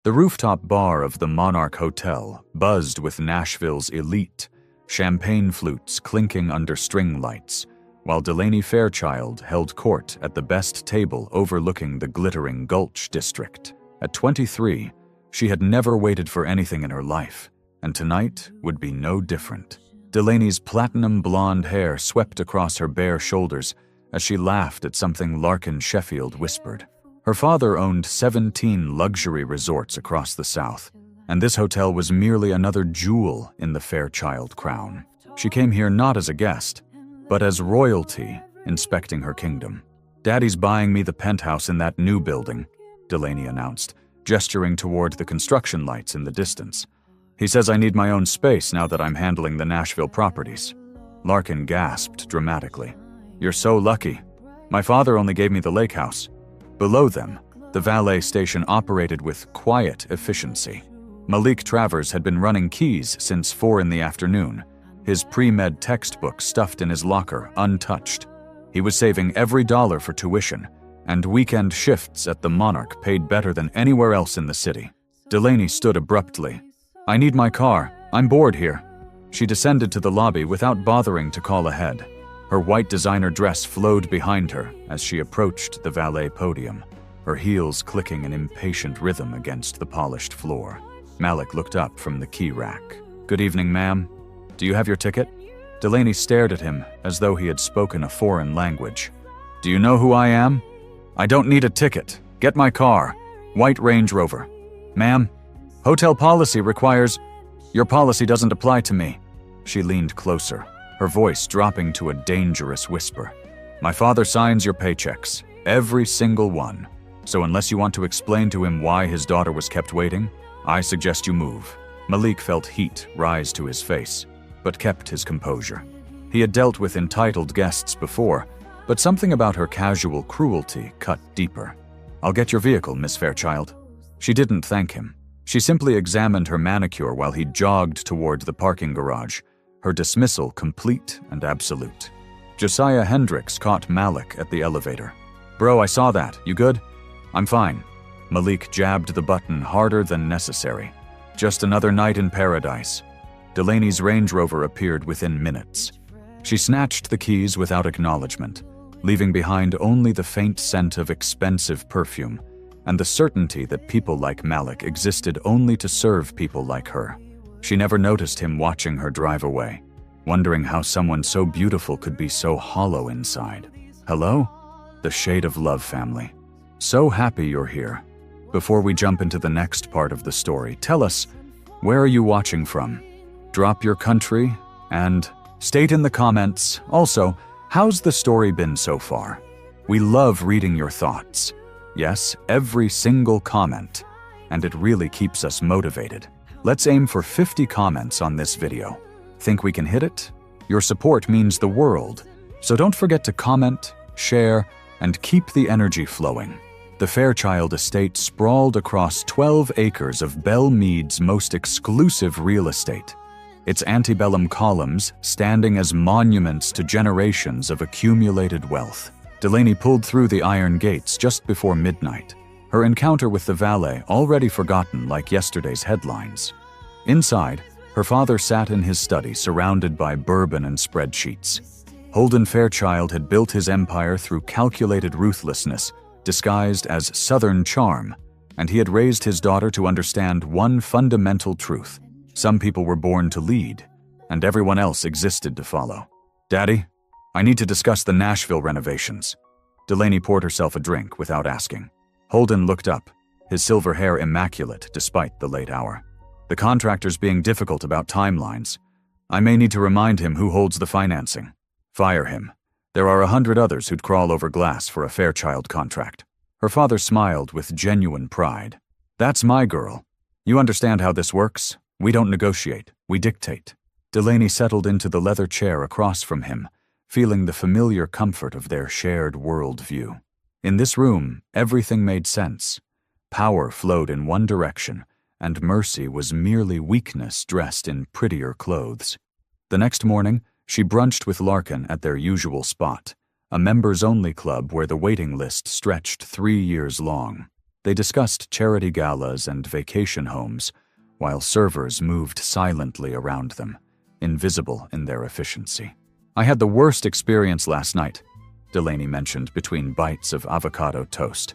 The rooftop bar of the Monarch Hotel buzzed with Nashville's elite, champagne flutes clinking under string lights, while Delaney Fairchild held court at the best table overlooking the glittering Gulch district. At 23, she had never waited for anything in her life, and tonight would be no different. Delaney's platinum blonde hair swept across her bare shoulders as she laughed at something Larkin Sheffield whispered. Her father owned 17 luxury resorts across the South, and this hotel was merely another jewel in the Fairchild crown. She came here not as a guest, but as royalty inspecting her kingdom. "Daddy's buying me the penthouse in that new building," Delaney announced, gesturing toward the construction lights in the distance. "He says I need my own space now that I'm handling the Nashville properties." Larkin gasped dramatically. "You're so lucky. My father only gave me the lake house." Below them, the valet station operated with quiet efficiency. Malik Travers had been running Keys since 4 in the afternoon, his pre-med textbook stuffed in his locker, untouched. He was saving every dollar for tuition, and weekend shifts at the Monarch paid better than anywhere else in the city. Delaney stood abruptly. "I need my car. I'm bored here." She descended to the lobby without bothering to call ahead. Her white designer dress flowed behind her as she approached the valet podium, her heels clicking an impatient rhythm against the polished floor. Malik looked up from the key rack. "Good evening, ma'am. Do you have your ticket?" Delaney stared at him as though he had spoken a foreign language. "Do you know who I am?" "I don't need a ticket. Get my car. White Range Rover." "Ma'am, hotel policy requires—" "Your policy doesn't apply to me." She leaned closer, her voice dropping to a dangerous whisper. "My father signs your paychecks, every single one. So unless you want to explain to him why his daughter was kept waiting, I suggest you move." Malik felt heat rise to his face, but kept his composure. He had dealt with entitled guests before, but something about her casual cruelty cut deeper. "I'll get your vehicle, Miss Fairchild." She didn't thank him. She simply examined her manicure while he jogged toward the parking garage, her dismissal complete and absolute. Josiah Hendricks caught Malik at the elevator. "Bro, I saw that. You good?" "I'm fine." Malik jabbed the button harder than necessary. Just another night in paradise. Delaney's Range Rover appeared within minutes. She snatched the keys without acknowledgement, leaving behind only the faint scent of expensive perfume and the certainty that people like Malik existed only to serve people like her. She never noticed him watching her drive away, wondering how someone so beautiful could be so hollow inside. "Hello? The Shade of Love family. So happy you're here. Before we jump into the next part of the story, tell us, where are you watching from? Drop your country and state in the comments. Also, how's the story been so far? We love reading your thoughts. Yes, every single comment, and it really keeps us motivated. Let's aim for 50 comments on this video. Think we can hit it? Your support means the world, so don't forget to comment, share, and keep the energy flowing. The Fairchild estate sprawled across 12 acres of Belle Meade's most exclusive real estate, its antebellum columns standing as monuments to generations of accumulated wealth. Delaney pulled through the iron gates just before midnight, her encounter with the valet already forgotten like yesterday's headlines. Inside, her father sat in his study surrounded by bourbon and spreadsheets. Holden Fairchild had built his empire through calculated ruthlessness, disguised as Southern charm, and he had raised his daughter to understand one fundamental truth. Some people were born to lead, and everyone else existed to follow. "Daddy, I need to discuss the Nashville renovations." Delaney poured herself a drink without asking. Holden looked up, his silver hair immaculate despite the late hour. "The contractor's being difficult about timelines. I may need to remind him who holds the financing." "Fire him. There are 100 others who'd crawl over glass for a Fairchild contract." Her father smiled with genuine pride. "That's my girl. You understand how this works? We don't negotiate, we dictate." Delaney settled into the leather chair across from him, feeling the familiar comfort of their shared worldview. In this room, everything made sense. Power flowed in one direction, and mercy was merely weakness dressed in prettier clothes. The next morning, she brunched with Larkin at their usual spot, a members-only club where the waiting list stretched 3 years long. They discussed charity galas and vacation homes, while servers moved silently around them, invisible in their efficiency. "I had the worst experience last night," Delaney mentioned between bites of avocado toast.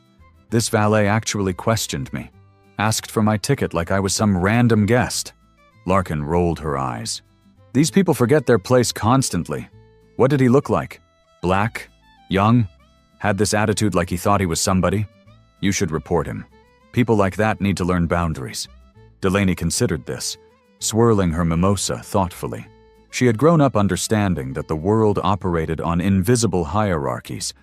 "This valet actually questioned me, asked for my ticket like I was some random guest." Larkin rolled her eyes. "These people forget their place constantly. What did he look like? Black? Young? Had this attitude like he thought he was somebody? You should report him. People like that need to learn boundaries." Delaney considered this, swirling her mimosa thoughtfully. She had grown up understanding that the world operated on invisible hierarchies,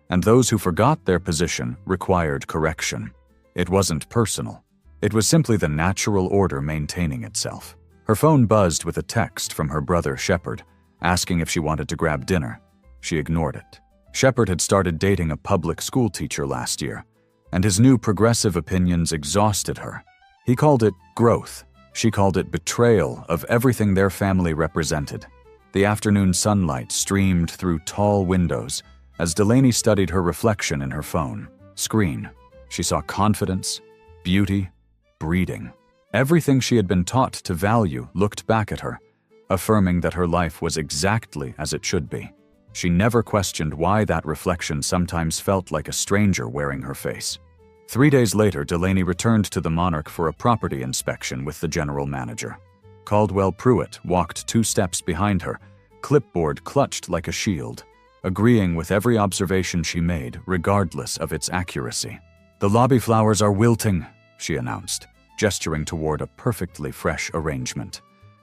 and those who forgot their position required correction. It wasn't personal. It was simply the natural order maintaining itself. Her phone buzzed with a text from her brother Shepard, asking if she wanted to grab dinner. She ignored it. Shepard had started dating a public school teacher last year, and his new progressive opinions exhausted her. He called it growth. She called it betrayal of everything their family represented. The afternoon sunlight streamed through tall windows as Delaney studied her reflection in her phone screen. She saw confidence, beauty, breeding. Everything she had been taught to value looked back at her, affirming that her life was exactly as it should be. She never questioned why that reflection sometimes felt like a stranger wearing her face. 3 days later, Delaney returned to the Monarch for a property inspection with the general manager. Caldwell Pruitt walked 2 steps behind her, clipboard clutched like a shield, agreeing with every observation she made, regardless of its accuracy. "The lobby flowers are wilting," she announced, gesturing toward a perfectly fresh arrangement.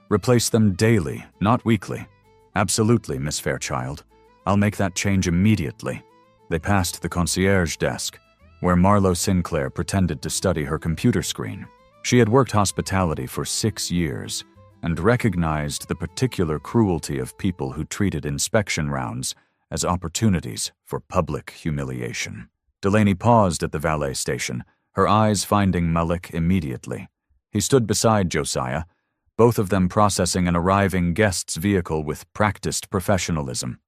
"Replace them daily, not weekly." "Absolutely, Miss Fairchild. I'll make that change immediately." They passed the concierge desk, where Marlo Sinclair pretended to study her computer screen. She had worked hospitality for 6 years and recognized the particular cruelty of people who treated inspection rounds as opportunities for public humiliation. Delaney paused at the valet station, her eyes finding Malik immediately. He stood beside Josiah, both of them processing an arriving guest's vehicle with practiced professionalism.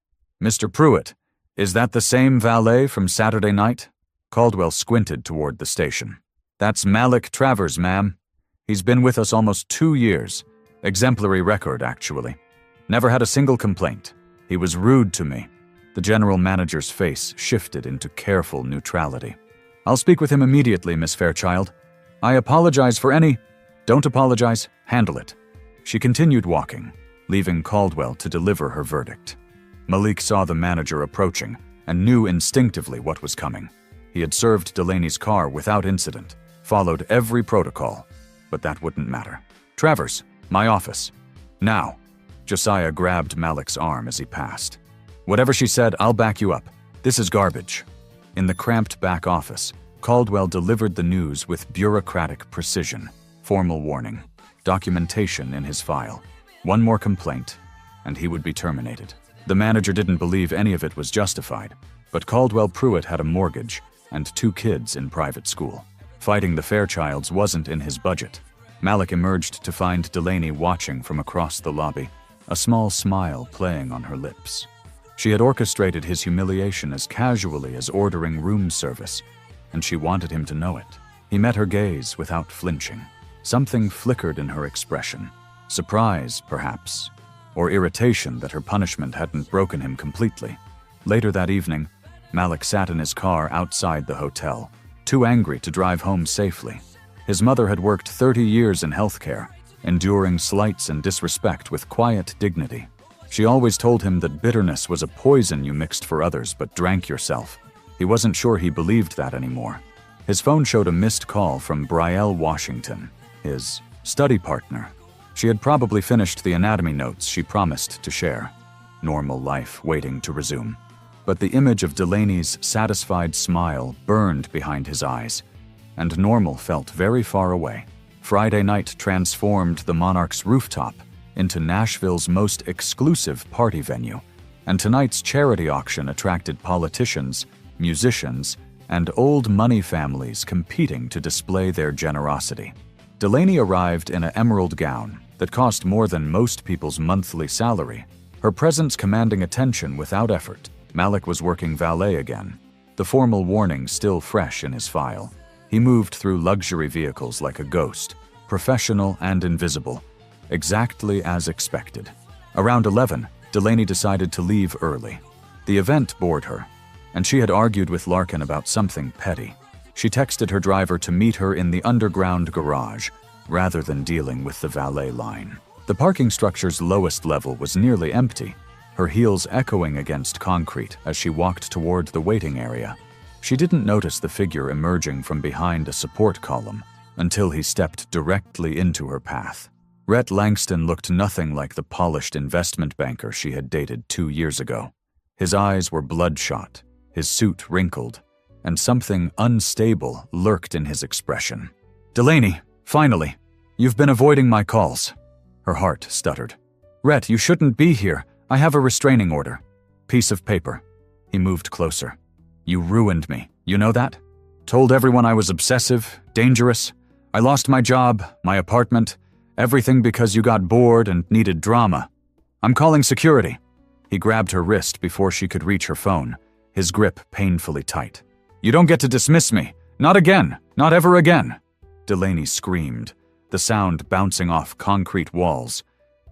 "Mr. Pruitt, is that the same valet from Saturday night?" Caldwell squinted toward the station. "That's Malik Travers, ma'am. He's been with us almost 2 years. Exemplary record, actually. Never had a single complaint. He was rude to me." The general manager's face shifted into careful neutrality. "I'll speak with him immediately, Miss Fairchild. I apologize for any—" "Don't apologize. Handle it." She continued walking, leaving Caldwell to deliver her verdict. Malik saw the manager approaching and knew instinctively what was coming. He had served Delaney's car without incident, followed every protocol, but that wouldn't matter. "Travers, my office. Now." Josiah grabbed Malik's arm as he passed. "Whatever she said, I'll back you up. This is garbage." In the cramped back office, Caldwell delivered the news with bureaucratic precision. Formal warning, documentation in his file. One more complaint, and he would be terminated. The manager didn't believe any of it was justified, but Caldwell Pruitt had a mortgage and 2 kids in private school. Fighting the Fairchilds wasn't in his budget. Malik emerged to find Delaney watching from across the lobby, a small smile playing on her lips. She had orchestrated his humiliation as casually as ordering room service, and she wanted him to know it. He met her gaze without flinching. Something flickered in her expression. Surprise, perhaps, or irritation that her punishment hadn't broken him completely. Later that evening, Malik sat in his car outside the hotel, too angry to drive home safely. His mother had worked 30 years in healthcare, enduring slights and disrespect with quiet dignity. She always told him that bitterness was a poison you mixed for others but drank yourself. He wasn't sure he believed that anymore. His phone showed a missed call from Brielle Washington, his study partner. She had probably finished the anatomy notes she promised to share. Normal life waiting to resume. But the image of Delaney's satisfied smile burned behind his eyes, and normal felt very far away. Friday night transformed the Monarch's rooftop into Nashville's most exclusive party venue, and tonight's charity auction attracted politicians, musicians, and old money families competing to display their generosity. Delaney arrived in an emerald gown that cost more than most people's monthly salary, her presence commanding attention without effort. Malik was working valet again, the formal warning still fresh in his file. He moved through luxury vehicles like a ghost, professional and invisible, exactly as expected. Around 11, Delaney decided to leave early. The event bored her, and she had argued with Larkin about something petty. She texted her driver to meet her in the underground garage, rather than dealing with the valet line. The parking structure's lowest level was nearly empty, her heels echoing against concrete as she walked toward the waiting area. She didn't notice the figure emerging from behind a support column until he stepped directly into her path. Rhett Langston looked nothing like the polished investment banker she had dated 2 years ago. His eyes were bloodshot, his suit wrinkled, and something unstable lurked in his expression. "Delaney, finally! You've been avoiding my calls." Her heart stuttered. "Rhett, you shouldn't be here. I have a restraining order." "Piece of paper." He moved closer. "You ruined me. You know that? Told everyone I was obsessive, dangerous. I lost my job, my apartment, everything because you got bored and needed drama. I'm calling security." He grabbed her wrist before she could reach her phone, his grip painfully tight. "You don't get to dismiss me. Not again. Not ever again." Delaney screamed, the sound bouncing off concrete walls.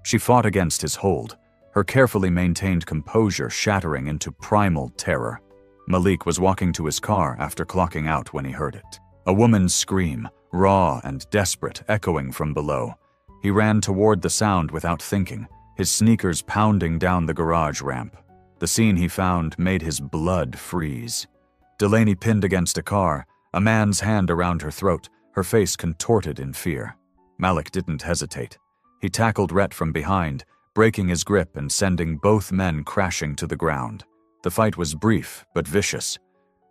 She fought against his hold, her carefully maintained composure shattering into primal terror. Malik was walking to his car after clocking out when he heard it. A woman's scream, raw and desperate, echoing from below. He ran toward the sound without thinking, his sneakers pounding down the garage ramp. The scene he found made his blood freeze. Delaney pinned against a car, a man's hand around her throat, her face contorted in fear. Malik didn't hesitate. He tackled Rhett from behind, breaking his grip and sending both men crashing to the ground. The fight was brief but vicious.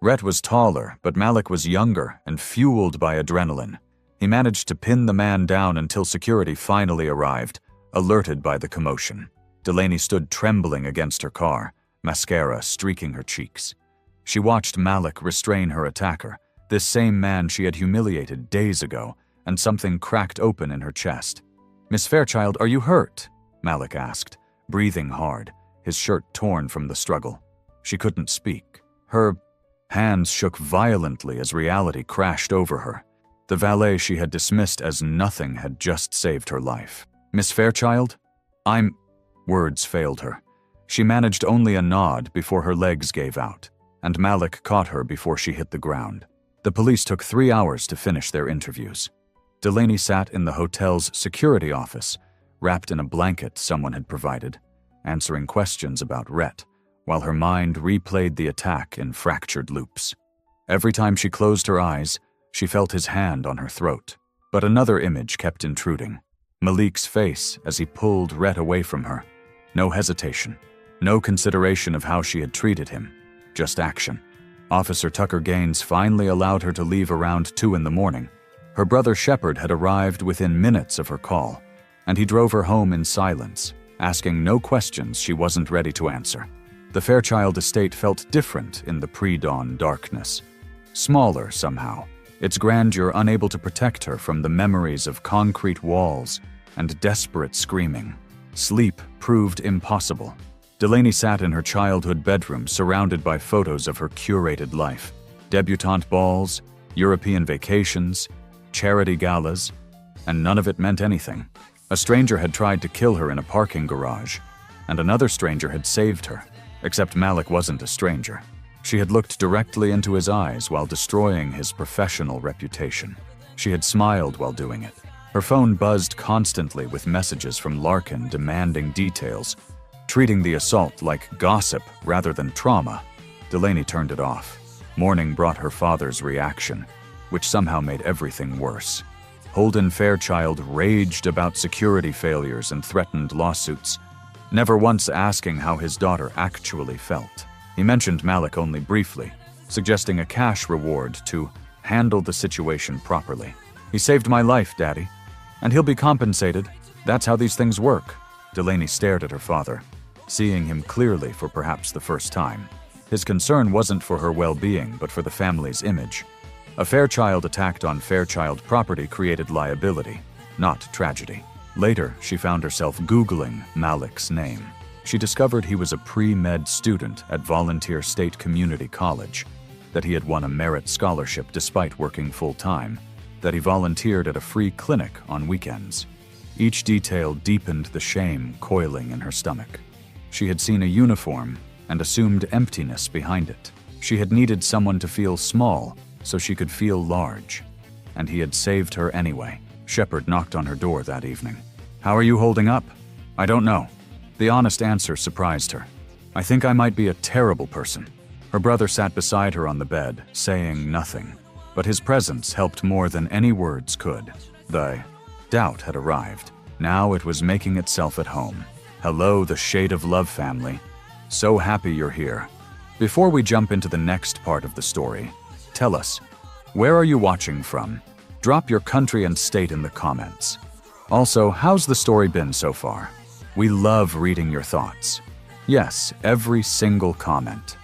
Rhett was taller, but Malik was younger and fueled by adrenaline. He managed to pin the man down until security finally arrived, alerted by the commotion. Delaney stood trembling against her car, mascara streaking her cheeks. She watched Malik restrain her attacker, this same man she had humiliated days ago, and something cracked open in her chest. "Miss Fairchild, are you hurt?" Malik asked, breathing hard, his shirt torn from the struggle. She couldn't speak. Her hands shook violently as reality crashed over her. The valet she had dismissed as nothing had just saved her life. "Miss Fairchild? Words failed her. She managed only a nod before her legs gave out, and Malik caught her before she hit the ground. The police took 3 hours to finish their interviews. Delaney sat in the hotel's security office, wrapped in a blanket someone had provided, answering questions about Rhett, while her mind replayed the attack in fractured loops. Every time she closed her eyes, she felt his hand on her throat. But another image kept intruding. Malik's face as he pulled Rhett away from her. No hesitation. No consideration of how she had treated him. Just action. Officer Tucker Gaines finally allowed her to leave around 2 in the morning. Her brother Shepard had arrived within minutes of her call, and he drove her home in silence, asking no questions she wasn't ready to answer. The Fairchild estate felt different in the pre-dawn darkness. Smaller somehow, its grandeur unable to protect her from the memories of concrete walls and desperate screaming. Sleep proved impossible. Delaney sat in her childhood bedroom surrounded by photos of her curated life. Debutante balls, European vacations, charity galas, and none of it meant anything. A stranger had tried to kill her in a parking garage, and another stranger had saved her. Except Malik wasn't a stranger. She had looked directly into his eyes while destroying his professional reputation. She had smiled while doing it. Her phone buzzed constantly with messages from Larkin demanding details, treating the assault like gossip rather than trauma. Delaney turned it off. Morning brought her father's reaction, which somehow made everything worse. Holden Fairchild raged about security failures and threatened lawsuits, never once asking how his daughter actually felt. He mentioned Malik only briefly, suggesting a cash reward to handle the situation properly. "He saved my life, Daddy, and he'll be compensated. That's how these things work." Delaney stared at her father, seeing him clearly for perhaps the first time. His concern wasn't for her well-being, but for the family's image. A Fairchild attacked on Fairchild property created liability, not tragedy. Later, she found herself Googling Malik's name. She discovered he was a pre-med student at Volunteer State Community College. that he had won a merit scholarship despite working full-time, that he volunteered at a free clinic on weekends. Each detail deepened the shame coiling in her stomach. She had seen a uniform and assumed emptiness behind it. She had needed someone to feel small so she could feel large. And he had saved her anyway. Shepard knocked on her door that evening. "How are you holding up?" "I don't know." The honest answer surprised her. "I think I might be a terrible person." Her brother sat beside her on the bed, saying nothing. But his presence helped more than any words could. The doubt had arrived. Now it was making itself at home. "Hello, the Shade of Love family. So happy you're here." Before we jump into the next part of the story, tell us, where are you watching from? Drop your country and state in the comments. Also, how's the story been so far? We love reading your thoughts. Yes, every single comment.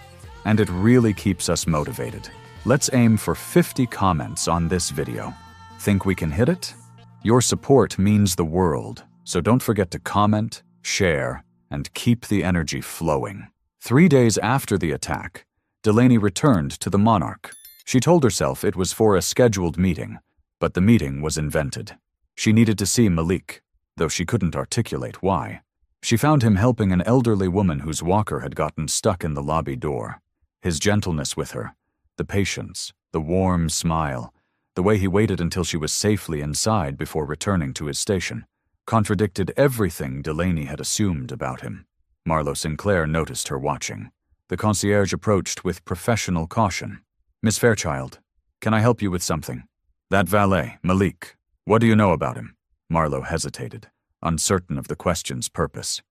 And it really keeps us motivated. Let's aim for 50 comments on this video. Think we can hit it? Your support means the world, so don't forget to comment, share, and keep the energy flowing. 3 days after the attack, Delaney returned to the Monarch. She told herself it was for a scheduled meeting, but the meeting was invented. She needed to see Malik, though she couldn't articulate why. She found him helping an elderly woman whose walker had gotten stuck in the lobby door. His gentleness with her, the patience, the warm smile, the way he waited until she was safely inside before returning to his station, contradicted everything Delaney had assumed about him. Marlo Sinclair noticed her watching. The concierge approached with professional caution. "Miss Fairchild, can I help you with something?" "That valet, Malik. What do you know about him?" Marlo hesitated, uncertain of the question's purpose.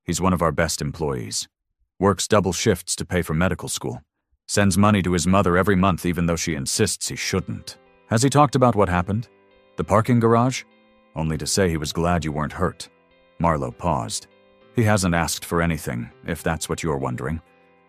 "He's one of our best employees. Works double shifts to pay for medical school. Sends money to his mother every month even though she insists he shouldn't. Has he talked about what happened? The parking garage? Only to say he was glad you weren't hurt." Marlo paused. "He hasn't asked for anything, if that's what you're wondering.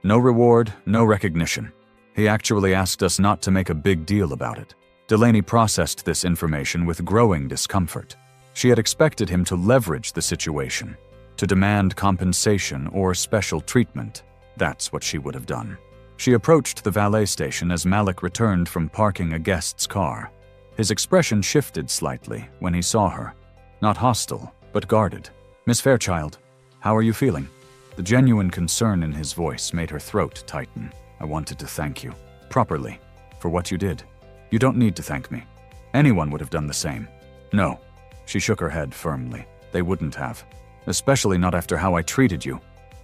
No reward, no recognition. He actually asked us not to make a big deal about it." Delaney processed this information with growing discomfort. She had expected him to leverage the situation, to demand compensation or special treatment. That's what she would have done. She approached the valet station as Malik returned from parking a guest's car. His expression shifted slightly when he saw her. Not hostile, but guarded. "Miss Fairchild, how are you feeling?" The genuine concern in his voice made her throat tighten. "I wanted to thank you, properly, for what you did. You don't need to thank me. Anyone would have done the same." "No." She shook her head firmly. "They wouldn't have. Especially not after how I treated you."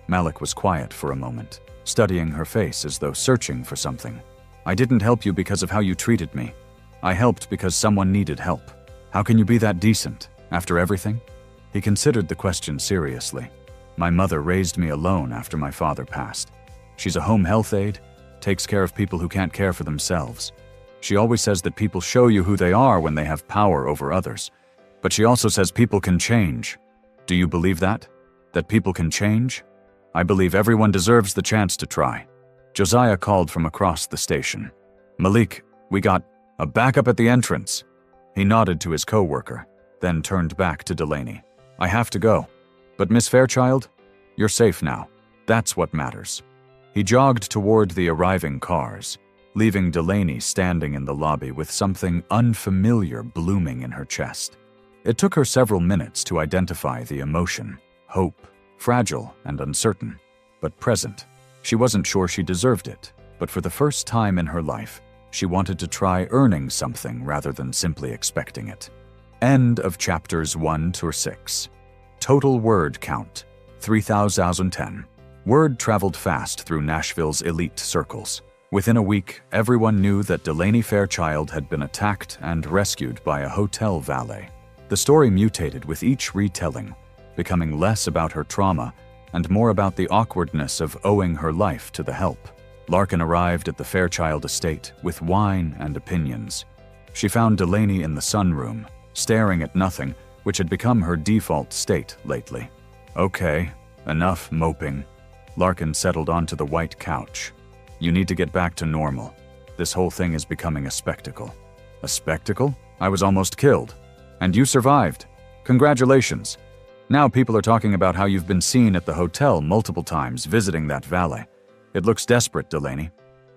Malik was quiet for a moment, studying her face as though searching for something. "I didn't help you because of how you treated me. I helped because someone needed help. How can you be that decent, after everything?" He considered the question seriously. "My mother raised me alone after my father passed. She's a home health aide, takes care of people who can't care for themselves. She always says that people show you who they are when they have power over others. But she also says people can change. Do you believe that? That people can change? I believe everyone deserves the chance to try." Josiah called from across the station. "Malik, we got a backup at the entrance." He nodded to his co-worker, then turned back to Delaney. "I have to go. But Miss Fairchild, you're safe now. That's what matters." He jogged toward the arriving cars, leaving Delaney standing in the lobby with something unfamiliar blooming in her chest. It took her several minutes to identify the emotion. Hope, fragile and uncertain, but present. She wasn't sure she deserved it, but for the first time in her life, she wanted to try earning something rather than simply expecting it. End of chapters 1 to 6. Total word count, 3,010. Word traveled fast through Nashville's elite circles. Within a week, everyone knew that Delaney Fairchild had been attacked and rescued by a hotel valet. The story mutated with each retelling, becoming less about her trauma and more about the awkwardness of owing her life to the help. Larkin arrived at the Fairchild estate with wine and opinions. She found Delaney in the sunroom, staring at nothing, which had become her default state lately. "Okay, enough moping." Larkin settled onto the white couch. "You need to get back to normal. This whole thing is becoming a spectacle." "A spectacle? I was almost killed. And you survived. Congratulations. Now people are talking about how you've been seen at the hotel multiple times visiting that valet. It looks desperate, Delaney.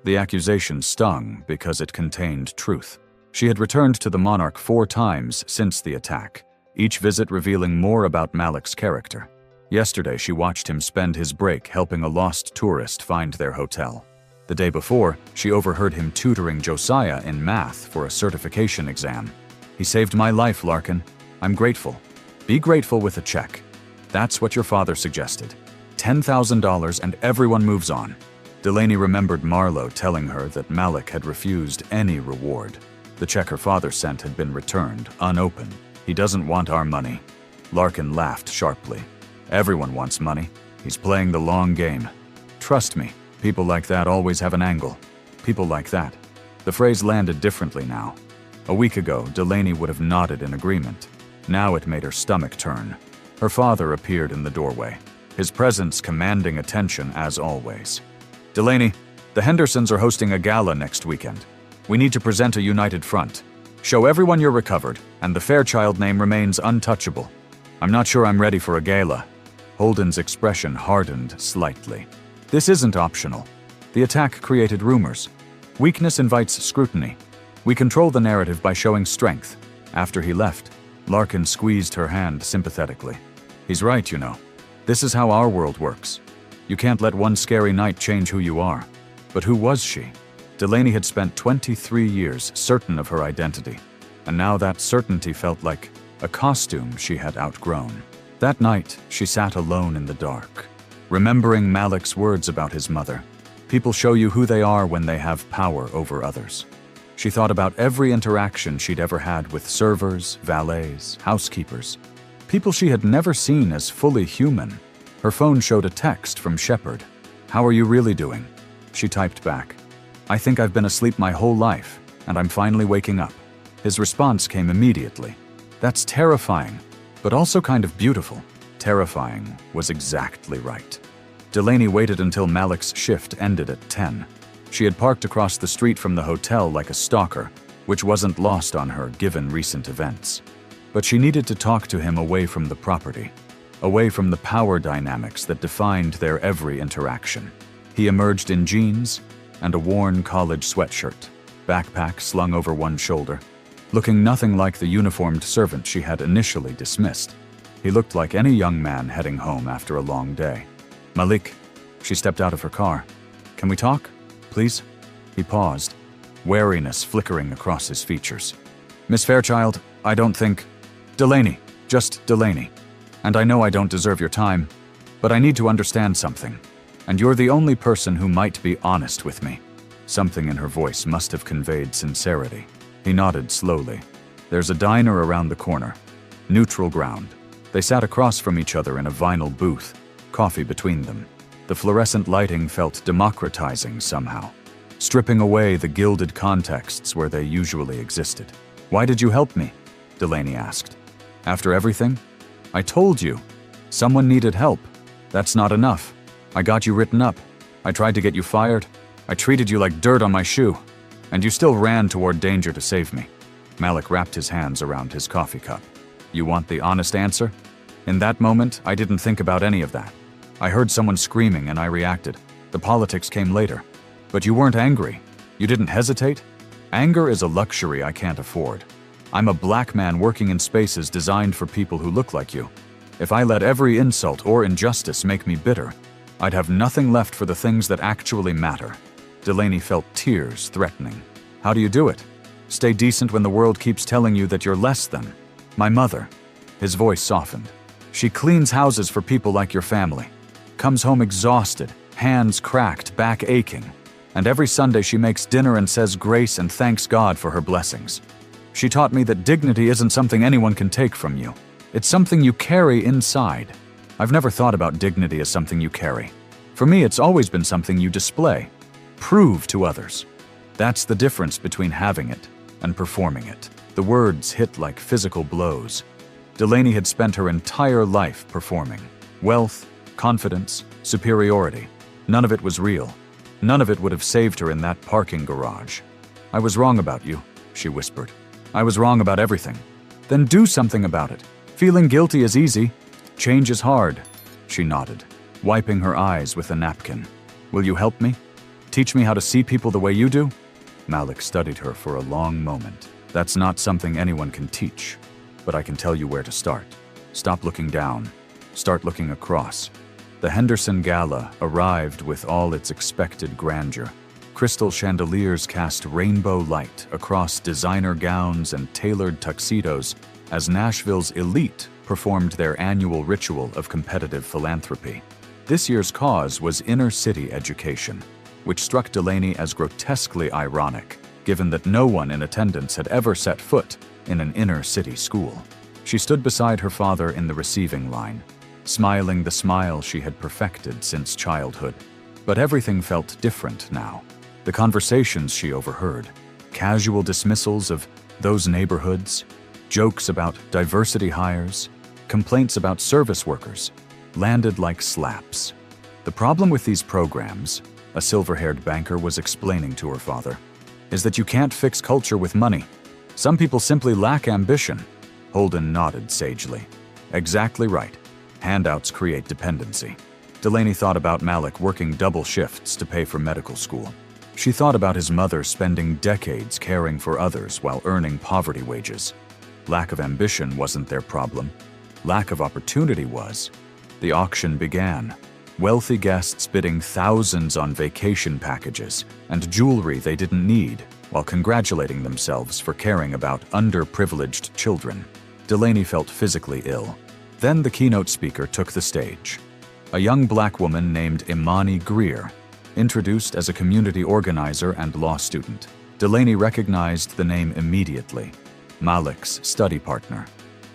The accusation stung because it contained truth. She had returned to the Monarch 4 times since the attack, each visit revealing more about Malik's character. Yesterday, she watched him spend his break helping a lost tourist find their hotel. The day before, she overheard him tutoring Josiah in math for a certification exam. "He saved my life, Larkin. I'm grateful." Be grateful with a check. That's what your father suggested. $10,000 and everyone moves on. Delaney remembered Marlowe telling her that Malik had refused any reward. The check her father sent had been returned, unopened. "He doesn't want our money." Larkin laughed sharply. "Everyone wants money. He's playing the long game. Trust me, people like that always have an angle. People like that." The phrase landed differently now. A week ago, Delaney would have nodded in agreement. Now it made her stomach turn. Her father appeared in the doorway, his presence commanding attention as always. "Delaney, the Hendersons are hosting a gala next weekend. We need to present a united front. Show everyone you're recovered, and the Fairchild name remains untouchable. I'm not sure I'm ready for a gala." Holden's expression hardened slightly. "This isn't optional. The attack created rumors. Weakness invites scrutiny. We control the narrative by showing strength." After he left, Larkin squeezed her hand sympathetically. "He's right, you know. This is how our world works. You can't let one scary night change who you are." But who was she? Delaney had spent 23 years certain of her identity, and now that certainty felt like a costume she had outgrown. That night, she sat alone in the dark, remembering Malik's words about his mother. People show you who they are when they have power over others. She thought about every interaction she'd ever had with servers, valets, housekeepers, people she had never seen as fully human. Her phone showed a text from Shepard. "How are you really doing?" She typed back, "I think I've been asleep my whole life, and I'm finally waking up." His response came immediately. "That's terrifying, but also kind of beautiful." Terrifying was exactly right. Delaney waited until Malik's shift ended at 10. She had parked across the street from the hotel like a stalker, which wasn't lost on her given recent events. But she needed to talk to him away from the property, away from the power dynamics that defined their every interaction. He emerged in jeans and a worn college sweatshirt, backpack slung over one shoulder, looking nothing like the uniformed servant she had initially dismissed. He looked like any young man heading home after a long day. "Malik," she stepped out of her car. "Can we talk, please?" He paused, wariness flickering across his features. "Miss Fairchild, I don't think—" "Delaney, just Delaney. And I know I don't deserve your time, but I need to understand something. And you're the only person who might be honest with me." Something in her voice must have conveyed sincerity. He nodded slowly. "There's a diner around the corner. Neutral ground." They sat across from each other in a vinyl booth, coffee between them. The fluorescent lighting felt democratizing somehow, stripping away the gilded contexts where they usually existed. "Why did you help me?" Delaney asked. "After everything? I told you. Someone needed help. That's not enough. I got you written up. I tried to get you fired. I treated you like dirt on my shoe. And you still ran toward danger to save me." Malik wrapped his hands around his coffee cup. "You want the honest answer?" In that moment, I didn't think about any of that. I heard someone screaming and I reacted. The politics came later. But you weren't angry. You didn't hesitate. Anger is a luxury I can't afford. I'm a black man working in spaces designed for people who look like you. If I let every insult or injustice make me bitter, I'd have nothing left for the things that actually matter. Delaney felt tears threatening. "How do you do it? Stay decent when the world keeps telling you that you're less than." "My mother." His voice softened. "She cleans houses for people like your family. Comes home exhausted, hands cracked, back aching. And every Sunday she makes dinner and says grace and thanks God for her blessings. She taught me that dignity isn't something anyone can take from you. It's something you carry inside. I've never thought about dignity as something you carry. For me, it's always been something you display, prove to others. That's the difference between having it and performing it." The words hit like physical blows. Delaney had spent her entire life performing. Wealth, confidence, superiority. None of it was real. None of it would have saved her in that parking garage. "I was wrong about you," she whispered. "I was wrong about everything." "Then do something about it. Feeling guilty is easy. Change is hard." She nodded, wiping her eyes with a napkin. "Will you help me?" Teach me how to see people the way you do? Malik studied her for a long moment. That's not something anyone can teach, but I can tell you where to start. Stop looking down. Start looking across. The Henderson Gala arrived with all its expected grandeur. Crystal chandeliers cast rainbow light across designer gowns and tailored tuxedos as Nashville's elite performed their annual ritual of competitive philanthropy. This year's cause was inner-city education, which struck Delaney as grotesquely ironic, given that no one in attendance had ever set foot in an inner-city school. She stood beside her father in the receiving line, smiling the smile she had perfected since childhood. But everything felt different now. The conversations she overheard, casual dismissals of those neighborhoods, jokes about diversity hires, complaints about service workers, landed like slaps. The problem with these programs, a silver-haired banker was explaining to her father, is that you can't fix culture with money. Some people simply lack ambition. Holden nodded sagely. Exactly right. Handouts create dependency. Delaney thought about Malik working double shifts to pay for medical school. She thought about his mother spending decades caring for others while earning poverty wages. Lack of ambition wasn't their problem. Lack of opportunity was. The auction began. Wealthy guests bidding thousands on vacation packages and jewelry they didn't need, while congratulating themselves for caring about underprivileged children. Delaney felt physically ill. Then the keynote speaker took the stage. A young black woman named Imani Greer, introduced as a community organizer and law student. Delaney recognized the name immediately. Malik's study partner.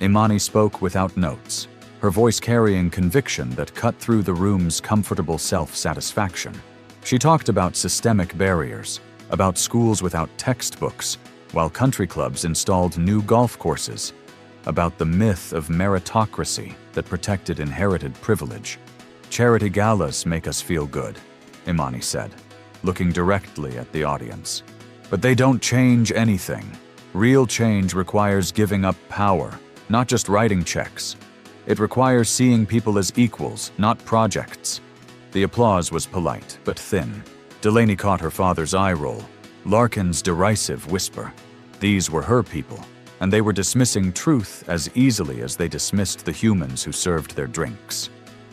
Imani spoke without notes, her voice carrying conviction that cut through the room's comfortable self-satisfaction. She talked about systemic barriers, about schools without textbooks, while country clubs installed new golf courses, about the myth of meritocracy that protected inherited privilege. Charity galas make us feel good, Imani said, looking directly at the audience. But they don't change anything. Real change requires giving up power, not just writing checks. It requires seeing people as equals, not projects. The applause was polite, but thin. Delaney caught her father's eye roll, Larkin's derisive whisper. These were her people, and they were dismissing truth as easily as they dismissed the humans who served their drinks.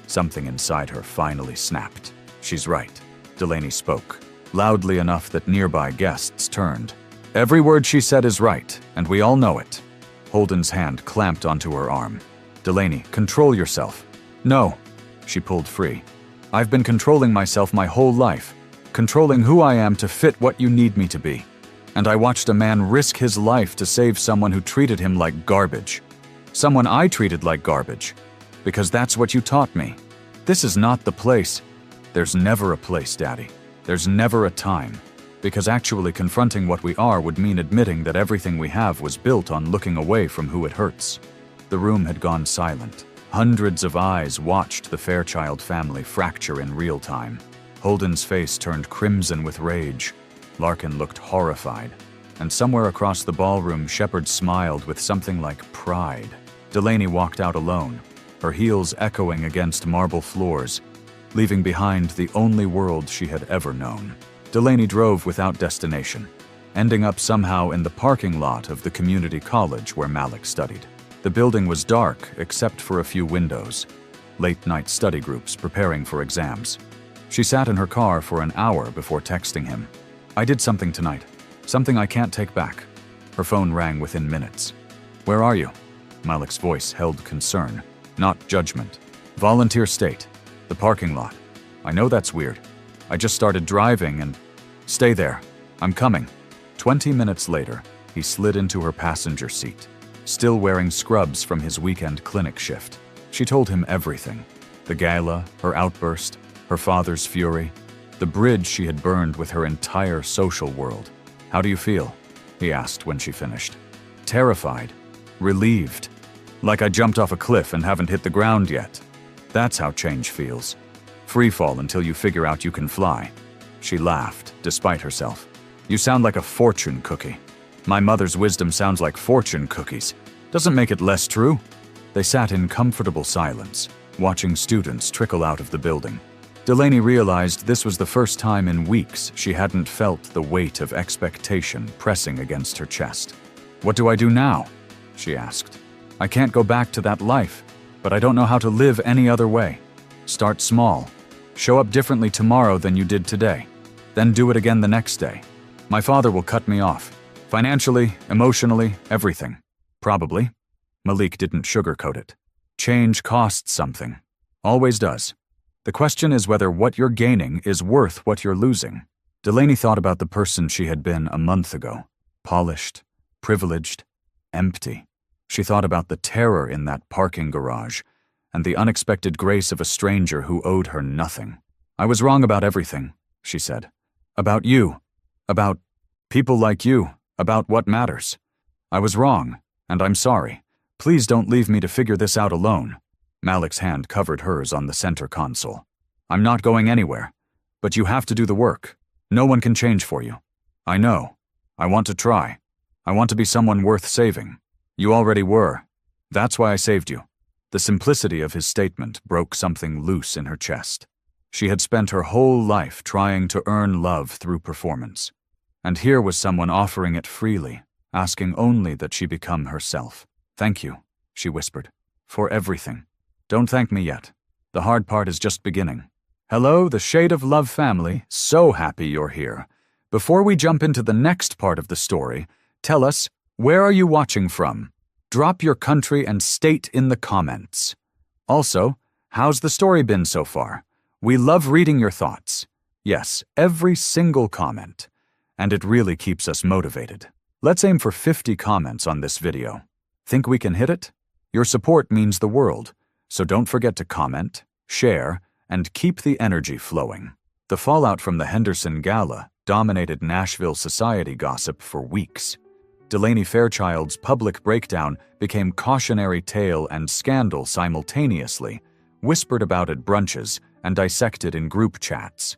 Something inside her finally snapped. She's right, Delaney spoke, loudly enough that nearby guests turned. Every word she said is right, and we all know it. Holden's hand clamped onto her arm. Delaney, control yourself. No. She pulled free. I've been controlling myself my whole life, controlling who I am to fit what you need me to be. And I watched a man risk his life to save someone who treated him like garbage. Someone I treated like garbage. Because that's what you taught me. This is not the place. There's never a place, Daddy. There's never a time. Because actually confronting what we are would mean admitting that everything we have was built on looking away from who it hurts. The room had gone silent. Hundreds of eyes watched the Fairchild family fracture in real time. Holden's face turned crimson with rage. Larkin looked horrified. And somewhere across the ballroom, Shepard smiled with something like pride. Delaney walked out alone, her heels echoing against marble floors, leaving behind the only world she had ever known. Delaney drove without destination, ending up somehow in the parking lot of the community college where Malik studied. The building was dark except for a few windows, late-night study groups preparing for exams. She sat in her car for an hour before texting him. I did something tonight, something I can't take back. Her phone rang within minutes. Where are you? Malik's voice held concern, not judgment. Volunteer state, the parking lot. I know that's weird. I just started driving and... Stay there. I'm coming. 20 minutes later, he slid into her passenger seat, still wearing scrubs from his weekend clinic shift. She told him everything. The gala, her outburst, her father's fury, the bridge she had burned with her entire social world. How do you feel? He asked when she finished. Terrified. Relieved. Like I jumped off a cliff and haven't hit the ground yet. That's how change feels. Free fall until you figure out you can fly. She laughed, despite herself. You sound like a fortune cookie. My mother's wisdom sounds like fortune cookies. Doesn't make it less true. They sat in comfortable silence, watching students trickle out of the building. Delaney realized this was the first time in weeks she hadn't felt the weight of expectation pressing against her chest. "What do I do now?" she asked. "I can't go back to that life, but I don't know how to live any other way. Start small. Show up differently tomorrow than you did today. Then do it again the next day. My father will cut me off. Financially, emotionally, everything. Probably." Malik didn't sugarcoat it. "Change costs something. Always does. The question is whether what you're gaining is worth what you're losing." Delaney thought about the person she had been a month ago. Polished, privileged, empty. She thought about the terror in that parking garage and the unexpected grace of a stranger who owed her nothing. "I was wrong about everything," she said. "About you. About people like you. About what matters. I was wrong, and I'm sorry. Please don't leave me to figure this out alone." Malik's hand covered hers on the center console. "I'm not going anywhere, but you have to do the work. No one can change for you. I know. I want to try. I want to be someone worth saving. You already were. That's why I saved you." The simplicity of his statement broke something loose in her chest. She had spent her whole life trying to earn love through performance. And here was someone offering it freely, asking only that she become herself. "Thank you," she whispered, "for everything. Don't thank me yet. The hard part is just beginning." Hello, the Shade of Love family. So happy you're here. Before we jump into the next part of the story, tell us, where are you watching from? Drop your country and state in the comments. Also, how's the story been so far? We love reading your thoughts. Yes, every single comment. And it really keeps us motivated. Let's aim for 50 comments on this video. Think we can hit it? Your support means the world. So don't forget to comment, share, and keep the energy flowing. The fallout from the Henderson Gala dominated Nashville society gossip for weeks. Delaney Fairchild's public breakdown became cautionary tale and scandal simultaneously, whispered about at brunches and dissected in group chats.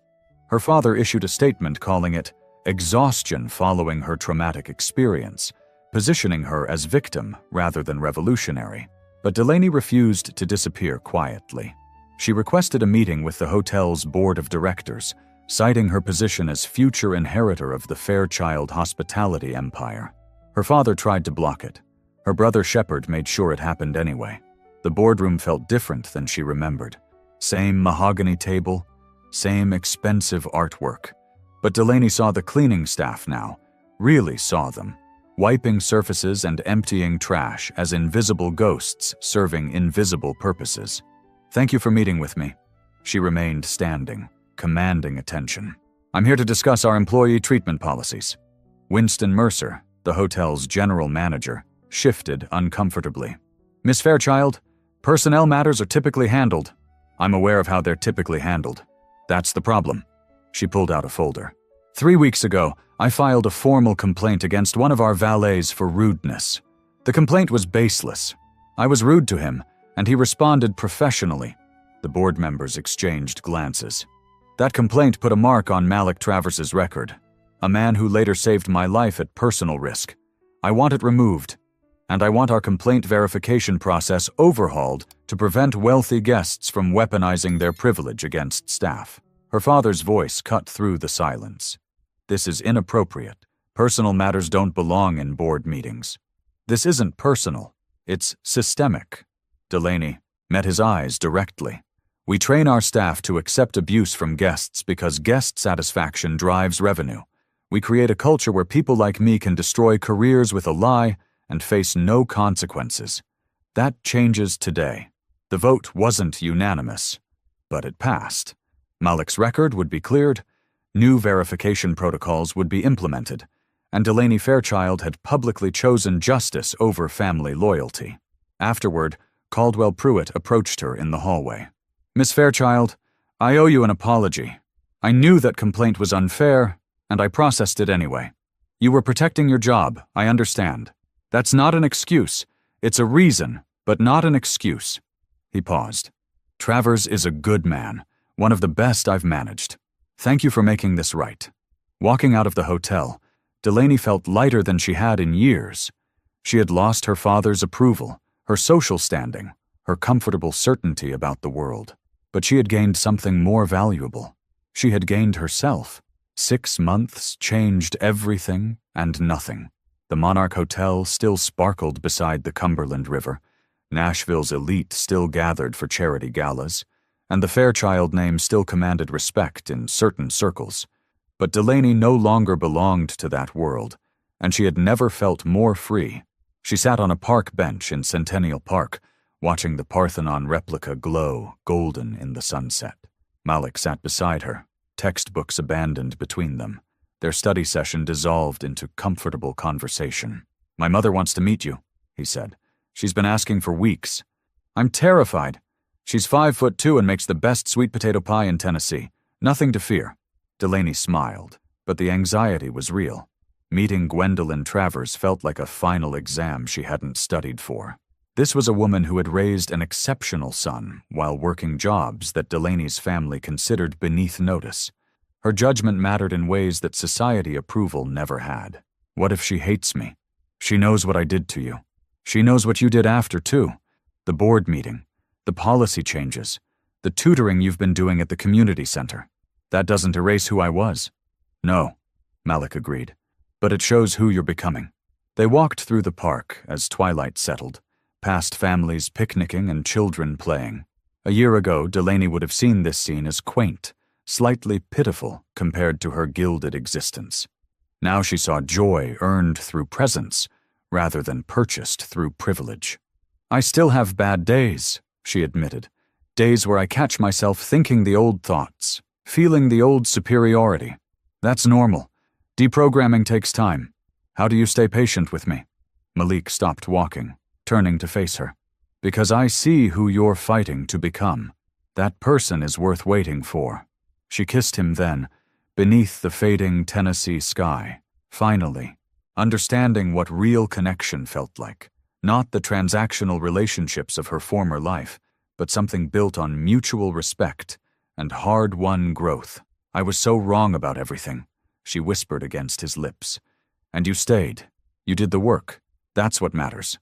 Her father issued a statement calling it exhaustion following her traumatic experience, positioning her as victim rather than revolutionary. But Delaney refused to disappear quietly. She requested a meeting with the hotel's board of directors, citing her position as future inheritor of the Fairchild hospitality empire. Her father tried to block it. Her brother Shepard made sure it happened anyway. The boardroom felt different than she remembered. Same mahogany table, same expensive artwork. But Delaney saw the cleaning staff now, really saw them. Wiping surfaces and emptying trash as invisible ghosts serving invisible purposes. "Thank you for meeting with me." She remained standing, commanding attention. "I'm here to discuss our employee treatment policies." Winston Mercer, the hotel's general manager, shifted uncomfortably. "Miss Fairchild, personnel matters are typically handled." "I'm aware of how they're typically handled. That's the problem." She pulled out a folder. 3 weeks ago, I filed a formal complaint against one of our valets for rudeness. The complaint was baseless. I was rude to him, and he responded professionally. The board members exchanged glances. That complaint put a mark on Malik Travers's record, a man who later saved my life at personal risk. I want it removed, and I want our complaint verification process overhauled to prevent wealthy guests from weaponizing their privilege against staff. Her father's voice cut through the silence. "This is inappropriate. Personal matters don't belong in board meetings." "This isn't personal. It's systemic." Delaney met his eyes directly. "We train our staff to accept abuse from guests because guest satisfaction drives revenue. We create a culture where people like me can destroy careers with a lie and face no consequences. That changes today. The vote wasn't unanimous, but it passed. Malik's record would be cleared, new verification protocols would be implemented, and Delaney Fairchild had publicly chosen justice over family loyalty." Afterward, Caldwell Pruitt approached her in the hallway. "Miss Fairchild, I owe you an apology. I knew that complaint was unfair, and I processed it anyway. You were protecting your job, I understand. That's not an excuse. It's a reason, but not an excuse." He paused. "Travers is a good man, one of the best I've managed. Thank you for making this right." Walking out of the hotel, Delaney felt lighter than she had in years. She had lost her father's approval, her social standing, her comfortable certainty about the world. But she had gained something more valuable. She had gained herself. 6 months changed everything and nothing. The Monarch Hotel still sparkled beside the Cumberland River. Nashville's elite still gathered for charity galas, and the Fairchild name still commanded respect in certain circles. But Delaney no longer belonged to that world, and she had never felt more free. She sat on a park bench in Centennial Park, watching the Parthenon replica glow golden in the sunset. Malik sat beside her, textbooks abandoned between them. Their study session dissolved into comfortable conversation. "My mother wants to meet you," he said. "She's been asking for weeks." "I'm terrified. She's 5'2" and makes the best sweet potato pie in Tennessee. Nothing to fear." Delaney smiled, but the anxiety was real. Meeting Gwendolyn Travers felt like a final exam she hadn't studied for. This was a woman who had raised an exceptional son while working jobs that Delaney's family considered beneath notice. Her judgment mattered in ways that society approval never had. "What if she hates me? She knows what I did to you. She knows what you did after, too. The board meeting, the policy changes, the tutoring you've been doing at the community center. That doesn't erase who I was." "No," Malik agreed, "but it shows who you're becoming." They walked through the park as twilight settled, past families picnicking and children playing. A year ago, Delaney would have seen this scene as quaint, slightly pitiful compared to her gilded existence. Now she saw joy earned through presence, rather than purchased through privilege. "I still have bad days," she admitted. "Days where I catch myself thinking the old thoughts, feeling the old superiority. That's normal. Deprogramming takes time. How do you stay patient with me?" Malik stopped walking, turning to face her. "Because I see who you're fighting to become. That person is worth waiting for." She kissed him then, beneath the fading Tennessee sky, finally, understanding what real connection felt like. Not the transactional relationships of her former life, but something built on mutual respect and hard-won growth. "I was so wrong about everything," she whispered against his lips. "And you stayed. You did the work. That's what matters."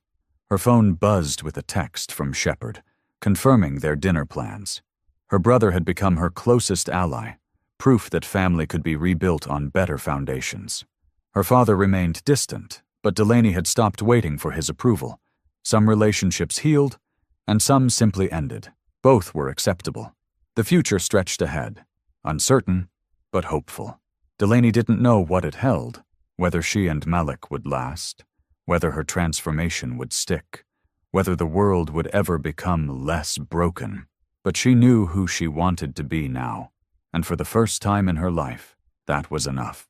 Her phone buzzed with a text from Shepard, confirming their dinner plans. Her brother had become her closest ally, proof that family could be rebuilt on better foundations. Her father remained distant, but Delaney had stopped waiting for his approval. Some relationships healed, and some simply ended. Both were acceptable. The future stretched ahead, uncertain, but hopeful. Delaney didn't know what it held, whether she and Malik would last, whether her transformation would stick, whether the world would ever become less broken. But she knew who she wanted to be now, and for the first time in her life, that was enough.